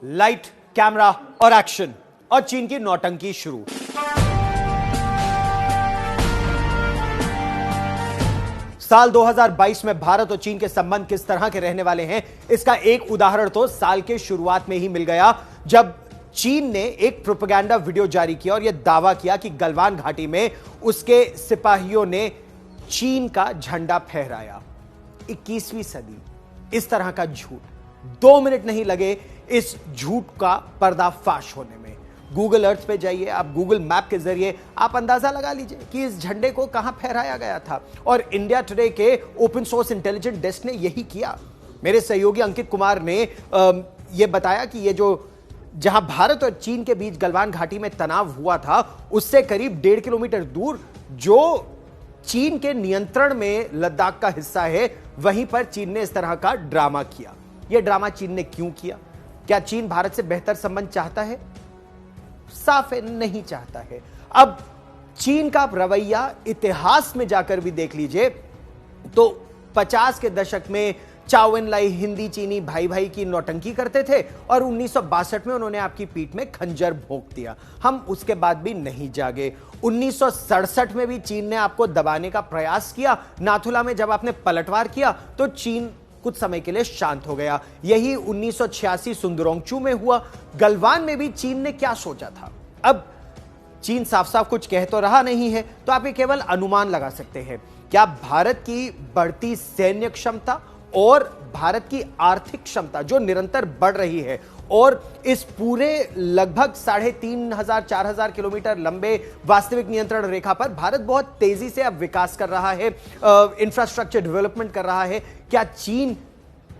Light, camera और action, और चीन की नौटंकी शुरू। साल 2022 में भारत और चीन के संबंध किस तरह के रहने वाले हैं, इसका एक उदाहरण तो साल के शुरुआत में ही मिल गया, जब चीन ने एक प्रोपेगेंडा वीडियो जारी किया और यह दावा किया कि गलवान घाटी में उसके सिपाहियों ने चीन का झंडा फहराया। 21वीं सदी, इस तरह का झूठ, 2 मिनट नहीं लगे इस झूठ का पर्दाफाश होने में। गूगल अर्थ पे जाइए, आप गूगल मैप के जरिए आप अंदाजा लगा लीजिए कि इस झंडे को कहां फहराया गया था, और इंडिया टुडे के ओपन सोर्स इंटेलिजेंस डेस्क ने यही किया। मेरे सहयोगी अंकित कुमार ने यह बताया कि ये जो जहां भारत और चीन के बीच गलवान घाटी में तनाव हुआ था, उससे करीब 1.5 किलोमीटर दूर जो चीन के नियंत्रण में लद्दाख का हिस्सा है, वहीं पर चीन ने इस तरह का ड्रामा किया। यह ड्रामा चीन ने क्यों किया? क्या चीन भारत से बेहतर संबंध चाहता है? साफ है, नहीं चाहता है। अब चीन का रवैया इतिहास में जाकर भी देख लीजिए तो 50 के दशक में चाओ एन लाई हिंदी चीनी भाई भाई की नौटंकी करते थे, और 1962 में उन्होंने आपकी पीठ में खंजर भोंक दिया। हम उसके बाद भी नहीं जागे। 1967 में भी चीन ने आपको दबाने का प्रयास किया। नाथुला में जब आपने पलटवार किया तो चीन कुछ समय के लिए शांत हो गया। यही 1986 सुंदरोंगचू में हुआ। गलवान में भी चीन ने क्या सोचा था? अब चीन साफ साफ कुछ कह तो रहा नहीं है, तो आप ये केवल अनुमान लगा सकते हैं। क्या भारत की बढ़ती सैन्य क्षमता और भारत की आर्थिक क्षमता जो निरंतर बढ़ रही है, और इस पूरे लगभग 3,500-4,000 किलोमीटर लंबे वास्तविक नियंत्रण रेखा पर भारत बहुत तेजी से अब विकास कर रहा है, इंफ्रास्ट्रक्चर डेवलपमेंट कर रहा है। क्या चीन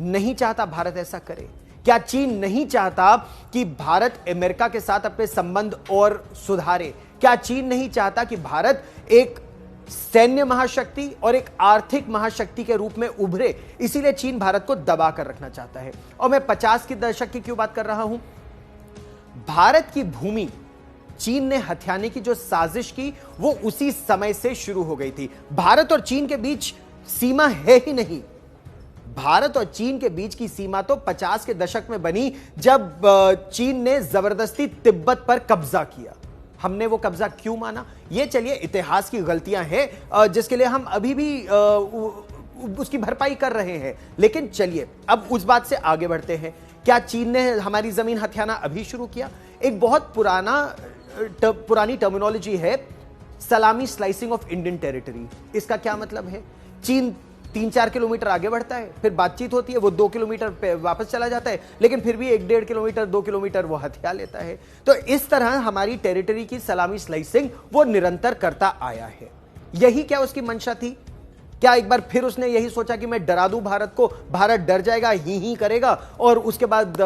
नहीं चाहता भारत ऐसा करे? क्या चीन नहीं चाहता कि भारत अमेरिका के साथ अपने संबंध और सुधारे? क्या चीन नहीं चाहता कि भारत एक सैन्य महाशक्ति और एक आर्थिक महाशक्ति के रूप में उभरे? इसीलिए चीन भारत को दबा कर रखना चाहता है। और मैं 50 के दशक की क्यों बात कर रहा हूं? भारत की भूमि चीन ने हथियाने की जो साजिश की, वो उसी समय से शुरू हो गई थी। भारत और चीन के बीच सीमा है ही नहीं। भारत और चीन के बीच की सीमा तो 50 के दशक में बनी, जब चीन ने जबरदस्ती तिब्बत पर कब्जा किया। हमने वो कब्जा क्यों माना? ये चलिए इतिहास की गलतियां हैं जिसके लिए हम अभी भी उसकी भरपाई कर रहे हैं। लेकिन चलिए अब उस बात से आगे बढ़ते हैं। क्या चीन ने हमारी जमीन हथियाना अभी शुरू किया? एक बहुत पुरानी टर्मिनोलॉजी है, सलामी स्लाइसिंग ऑफ इंडियन टेरिटरी। इसका क्या मतलब है? चीन 3-4 किलोमीटर आगे बढ़ता है, फिर बातचीत होती है, वो 2 किलोमीटर पे वापस चला जाता है, लेकिन फिर भी 1-1.5 किलोमीटर 2 किलोमीटर वो हथिया लेता है। तो इस तरह हमारी टेरिटरी की सलामी स्लाइसिंग वो निरंतर करता आया है। यही क्या उसकी मंशा थी? क्या एक बार फिर उसने यही सोचा कि मैं डरा दूं भारत को, भारत डर जाएगा, ही करेगा, और उसके बाद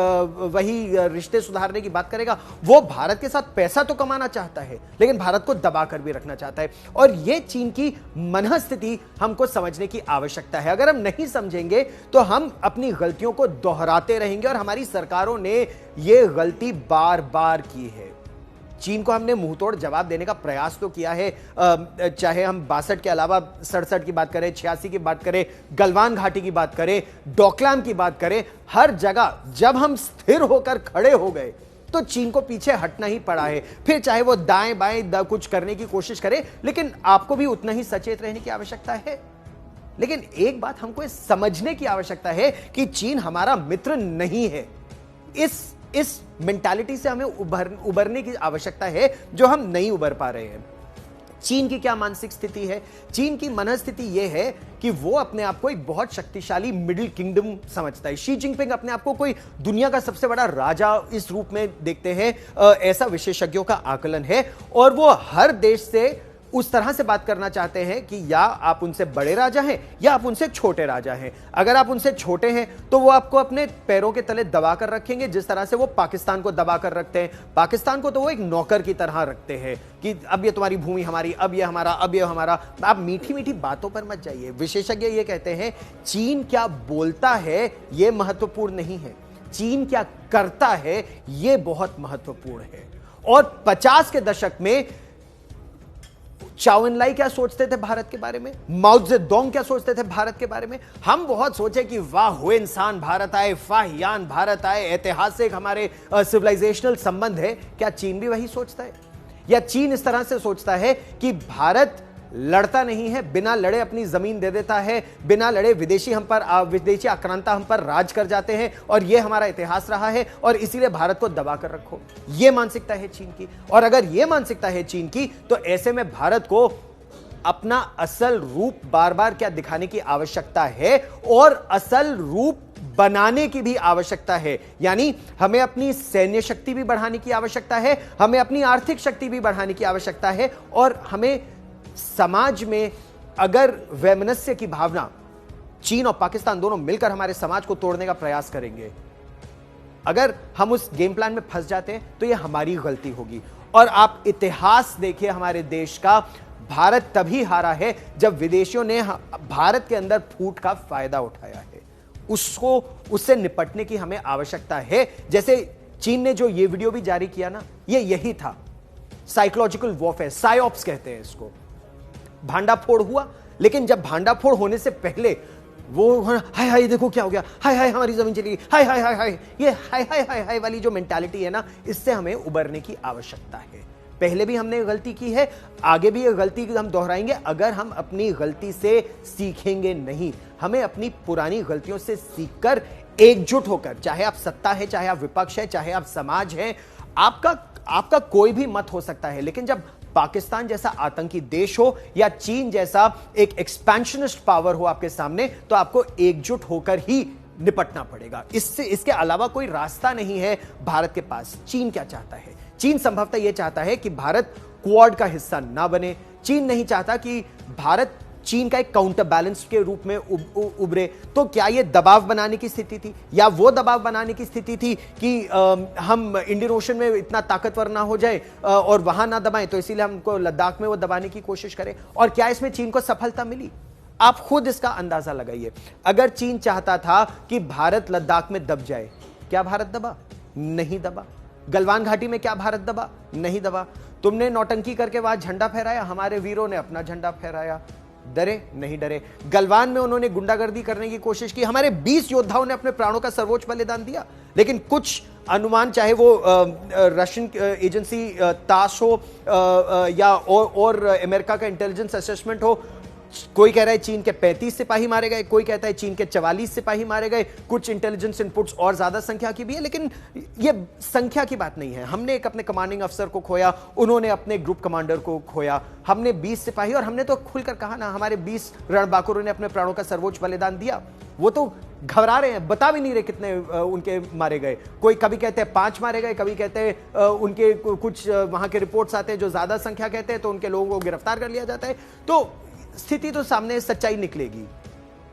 वही रिश्ते सुधारने की बात करेगा? वो भारत के साथ पैसा तो कमाना चाहता है, लेकिन भारत को दबा कर भी रखना चाहता है। और ये चीन की मनःस्थिति हमको समझने की आवश्यकता है। अगर हम नहीं समझेंगे तो हम अपनी गलतियों को दोहराते रहेंगे, और हमारी सरकारों ने यह गलती बार बार की है। चीन को हमने मुंहतोड़ जवाब देने का प्रयास तो किया है, चाहे हम 62 के अलावा 67 की बात करें, 86 की बात करें, गलवान घाटी की बात करें, डोकलाम की बात करें, हर जगह जब हम स्थिर होकर खड़े हो गए तो चीन को पीछे हटना ही पड़ा है। फिर चाहे वो दाएं बाएं कुछ करने की कोशिश करे, लेकिन आपको भी उतना ही सचेत रहने की आवश्यकता है। लेकिन एक बात हमको समझने की आवश्यकता है कि चीन हमारा मित्र नहीं है। इस मेंटालिटी से हमें उबरने की आवश्यकता है, जो हम नहीं उबर पा रहे हैं। चीन की क्या मानसिक स्थिति है? चीन की मनस्थिति यह है कि वो अपने आप को एक बहुत शक्तिशाली मिडिल किंगडम समझता है। शी जिनपिंग अपने आप को कोई दुनिया का सबसे बड़ा राजा इस रूप में देखते हैं, ऐसा विशेषज्ञों का आकलन है। और वो हर देश से उस तरह से बात करना चाहते हैं कि या आप उनसे बड़े राजा हैं या आप उनसे छोटे राजा हैं। अगर आप उनसे छोटे हैं तो वो आपको अपने पैरों के तले दबा कर रखेंगे, जिस तरह से वो पाकिस्तान को दबा कर रखते हैं। पाकिस्तान को तो वो एक नौकर की तरह रखते हैं कि अब ये तुम्हारी भूमि हमारी, अब ये हमारा, अब ये हमारा। आप मीठी मीठी बातों पर मत जाइए। विशेषज्ञ ये कहते हैं चीन क्या बोलता है ये महत्वपूर्ण नहीं है, चीन क्या करता है ये बहुत महत्वपूर्ण है। और 50 के दशक में चाओ एन लाई क्या सोचते थे भारत के बारे में, माओ जेडोंग क्या सोचते थे भारत के बारे में। हम बहुत सोचे कि वाह हुए इंसान भारत आए, फाहियान भारत आए, ऐतिहासिक हमारे सिविलाइजेशनल संबंध है। क्या चीन भी वही सोचता है? या चीन इस तरह से सोचता है कि भारत लड़ता नहीं है, बिना लड़े अपनी जमीन दे देता है, बिना लड़े विदेशी आक्रांता हम पर राज कर जाते हैं और यह हमारा इतिहास रहा है और इसीलिए भारत को दबा कर रखो। यह मानसिकता है चीन की। और अगर यह मानसिकता है चीन की तो ऐसे में भारत को अपना असल रूप बार बार क्या दिखाने की आवश्यकता है और असल रूप बनाने की भी आवश्यकता है। यानी हमें अपनी सैन्य शक्ति भी बढ़ाने की आवश्यकता है, हमें अपनी आर्थिक शक्ति भी बढ़ाने की आवश्यकता है और हमें समाज में अगर वैमनस्य की भावना, चीन और पाकिस्तान दोनों मिलकर हमारे समाज को तोड़ने का प्रयास करेंगे, अगर हम उस गेम प्लान में फंस जाते हैं तो यह हमारी गलती होगी। और आप इतिहास देखिए हमारे देश का, भारत तभी हारा है जब विदेशियों ने भारत के अंदर फूट का फायदा उठाया है। उससे निपटने की हमें आवश्यकता है। जैसे चीन ने जो ये वीडियो भी जारी किया ना, ये यही था, साइकोलॉजिकल वॉरफेयर, साइऑप्स कहते हैं इसको। भांडाफोड़ हुआ, लेकिन जब भांडाफोड़ होने से पहले वो हाय हाय देखो क्या हो गया, हाय हाय हमारी जमीन चली गई, हाय हाय हाय हाय, ये हाय हाय हाय हाय वाली जो मेंटालिटी है ना, इससे हमें उबरने की आवश्यकता है। पहले भी हमने गलती की है, आगे भी ये गलती हम दोहराएंगे अगर हम अपनी गलती से सीखेंगे नहीं। हमें अपनी पुरानी गलतियों से सीखकर एकजुट होकर, चाहे आप सत्ता है, चाहे आप विपक्ष है, चाहे आप समाज है, आपका कोई भी मत हो सकता है, लेकिन जब पाकिस्तान जैसा आतंकी देश हो या चीन जैसा एक एक्सपेंशनिस्ट पावर हो आपके सामने, तो आपको एकजुट होकर ही निपटना पड़ेगा। इसके अलावा कोई रास्ता नहीं है भारत के पास। चीन क्या चाहता है? चीन संभवतः यह चाहता है कि भारत क्वाड का हिस्सा ना बने। चीन नहीं चाहता कि भारत चीन का एक काउंटर बैलेंस के रूप में उभरे। तो क्या यह दबाव बनाने की स्थिति थी, या वो दबाव बनाने की स्थिति थी कि हम इंडियन ओशन में इतना ताकतवर ना हो जाए और वहां ना दबाएं, तो इसीलिए हमको लद्दाख में वो दबाने की कोशिश करें? और क्या इसमें चीन को सफलता मिली? आप खुद इसका अंदाजा लगाइए। अगर चीन चाहता था कि भारत लद्दाख में दब जाए, क्या भारत दबा? नहीं दबा। गलवान घाटी में क्या भारत दबा? नहीं दबा। तुमने नौटंकी करके वहां झंडा फहराया, हमारे वीरों ने अपना झंडा फहराया। डरे? नहीं डरे। गलवान में उन्होंने गुंडागर्दी करने की कोशिश की, हमारे 20 योद्धाओं ने अपने प्राणों का सर्वोच्च बलिदान दिया। लेकिन कुछ अनुमान, चाहे वो रशियन एजेंसी तास हो या और अमेरिका का इंटेलिजेंस असेसमेंट हो, कोई कह रहा है चीन के 35 सिपाही मारे गए, कोई कहता है चीन के 44 सिपाही मारे गए, कुछ इंटेलिजेंस इनपुट्स और ज्यादा संख्या की भी है, लेकिन ये संख्या की बात नहीं है। हमने एक अपने कमांडिंग अफसर को खोया, उन्होंने अपने ग्रुप कमांडर को खोया, हमने 20 सिपाही, और हमने तो खुलकर कहा ना, हमारे 20 रणबांकुरों ने अपने प्राणों का सर्वोच्च बलिदान दिया। वो तो घबरा रहे हैं, बता भी नहीं रहे कितने उनके मारे गए। कोई कभी कहते हैं 5 मारे गए, कभी कहते हैं उनके कुछ वहां के रिपोर्ट्स आते हैं जो ज्यादा संख्या कहते हैं, तो उनके लोगों को गिरफ्तार कर लिया जाता है। तो स्थिति तो सामने सच्चाई निकलेगी।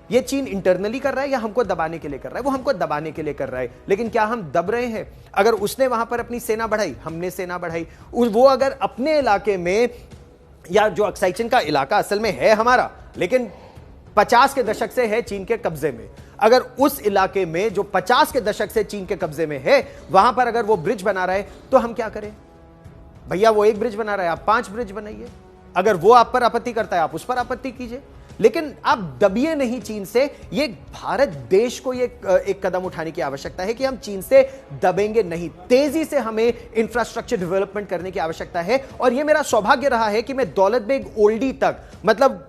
ये चीन इंटरनली कर रहा है या हमको दबाने के लिए कर रहा है? वो हमको दबाने के लिए कर रहा है, लेकिन क्या हम दब रहे हैं? अगर उसने वहां पर अपनी सेना बढ़ाई, हमने सेना बढ़ाई, वो अगर अपने इलाके में, या जो अक्साई चिन का इलाका असल में है हमारा, लेकिन 50 के दशक से है चीन के कब्जे में, अगर उस इलाके में जो 50 के दशक से चीन के कब्जे में है, वहां पर अगर वो ब्रिज बना रहा है, तो हम क्या करें? भैया वो एक ब्रिज बना रहा है, आप 5 ब्रिज बनाइए। अगर वो आप पर आपत्ति करता है, आप उस पर आपत्ति कीजिए, लेकिन आप दबिए नहीं चीन से। ये भारत देश को ये एक कदम उठाने की आवश्यकता है कि हम चीन से दबेंगे नहीं। तेजी से हमें इंफ्रास्ट्रक्चर डेवलपमेंट करने की आवश्यकता है। और ये मेरा सौभाग्य रहा है कि मैं दौलत बेग ओल्डी तक, मतलब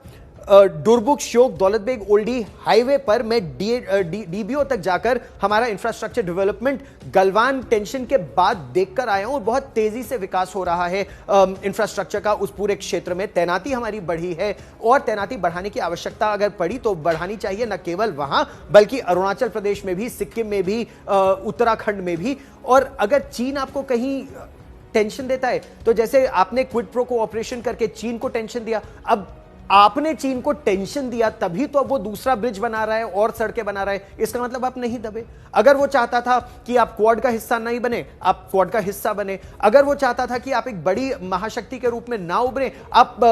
डुरबुक श्योक दौलत बेग ओल्डी हाईवे पर मैं डीबीओ तक जाकर हमारा इंफ्रास्ट्रक्चर डेवलपमेंट गलवान टेंशन के बाद देखकर आया हूं। बहुत तेजी से विकास हो रहा है इंफ्रास्ट्रक्चर का उस पूरे क्षेत्र में। तैनाती हमारी बढ़ी है और तैनाती बढ़ाने की आवश्यकता अगर पड़ी तो बढ़ानी चाहिए, न केवल वहां बल्कि अरुणाचल प्रदेश में भी, सिक्किम में भी, उत्तराखंड में भी। और अगर चीन आपको कहीं टेंशन देता है, तो जैसे आपने क्विड प्रो को ऑपरेशन करके चीन को टेंशन दिया, अब आपने चीन को टेंशन दिया तभी तो अब वो दूसरा ब्रिज बना रहा है और सड़कें बना रहा है। इसका मतलब आप नहीं दबे। अगर वो चाहता था कि आप क्वाड का हिस्सा नहीं बने, आप क्वाड का हिस्सा बने। अगर वो चाहता था कि आप एक बड़ी महाशक्ति के रूप में ना उभरे, आप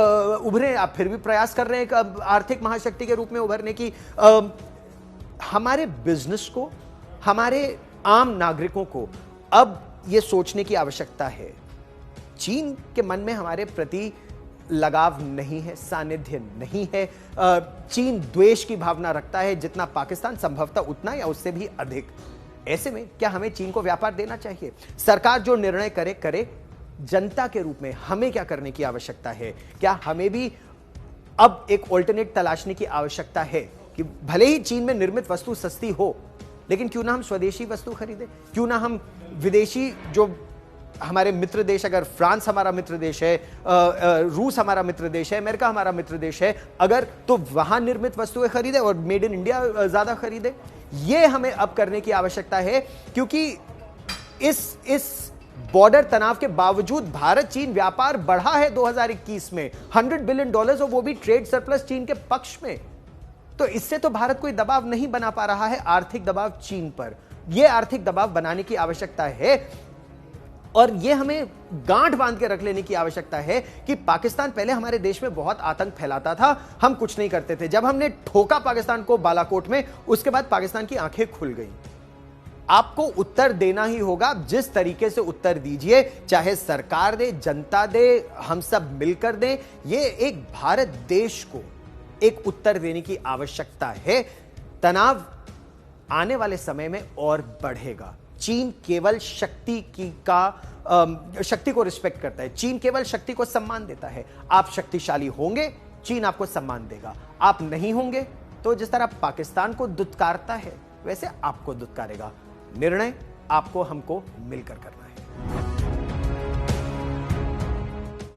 उभरे, आप फिर भी प्रयास कर रहे हैं आर्थिक महाशक्ति के रूप में उभरने की। हमारे बिजनेस को, हमारे आम नागरिकों को अब यह सोचने की आवश्यकता है, चीन के मन में हमारे प्रति लगाव नहीं है, सानिध्य नहीं है। चीन द्वेष की भावना रखता है जितना पाकिस्तान, संभवतः उतना या उससे भी अधिक। ऐसे में क्या हमें चीन को व्यापार देना चाहिए? सरकार जो निर्णय करे करे। जनता के रूप में हमें क्या करने की आवश्यकता है? क्या हमें भी अब एक ऑल्टरनेट तलाशने की आवश्यकता है कि भले ही चीन में निर्मित वस्तु सस्ती हो, लेकिन क्यों ना हम स्वदेशी वस्तु खरीदें? क्यों ना हम विदेशी, जो हमारे मित्र देश, अगर फ्रांस हमारा मित्र देश है, रूस हमारा मित्र देश है, अमेरिका हमारा मित्र देश है, अगर तो वहां निर्मित वस्तुएं खरीदे और मेड इन इंडिया ज्यादा खरीदे। ये हमें अब करने की आवश्यकता है, क्योंकि इस बॉर्डर तनाव के बावजूद भारत चीन व्यापार बढ़ा है 2021 में $100 बिलियन, और वो भी ट्रेड सरप्लस चीन के पक्ष में। तो इससे तो भारत कोई दबाव नहीं बना पा रहा है, आर्थिक दबाव चीन पर। यह आर्थिक दबाव बनाने की आवश्यकता है, और यह हमें गांठ बांध के रख लेने की आवश्यकता है कि पाकिस्तान पहले हमारे देश में बहुत आतंक फैलाता था, हम कुछ नहीं करते थे। जब हमने ठोका पाकिस्तान को बालाकोट में, उसके बाद पाकिस्तान की आंखें खुल गई। आपको उत्तर देना ही होगा, जिस तरीके से उत्तर दीजिए, चाहे सरकार दे, जनता दे, हम सब मिलकर दें। यह एक भारत देश को एक उत्तर देने की आवश्यकता है। तनाव आने वाले समय में और बढ़ेगा। चीन केवल शक्ति को रिस्पेक्ट करता है, चीन केवल शक्ति को सम्मान देता है। आप शक्तिशाली होंगे, चीन आपको सम्मान देगा। आप नहीं होंगे तो जिस तरह पाकिस्तान को दुत्कारता है, वैसे आपको दुत्कारेगा। निर्णय आपको हमको मिलकर करना है।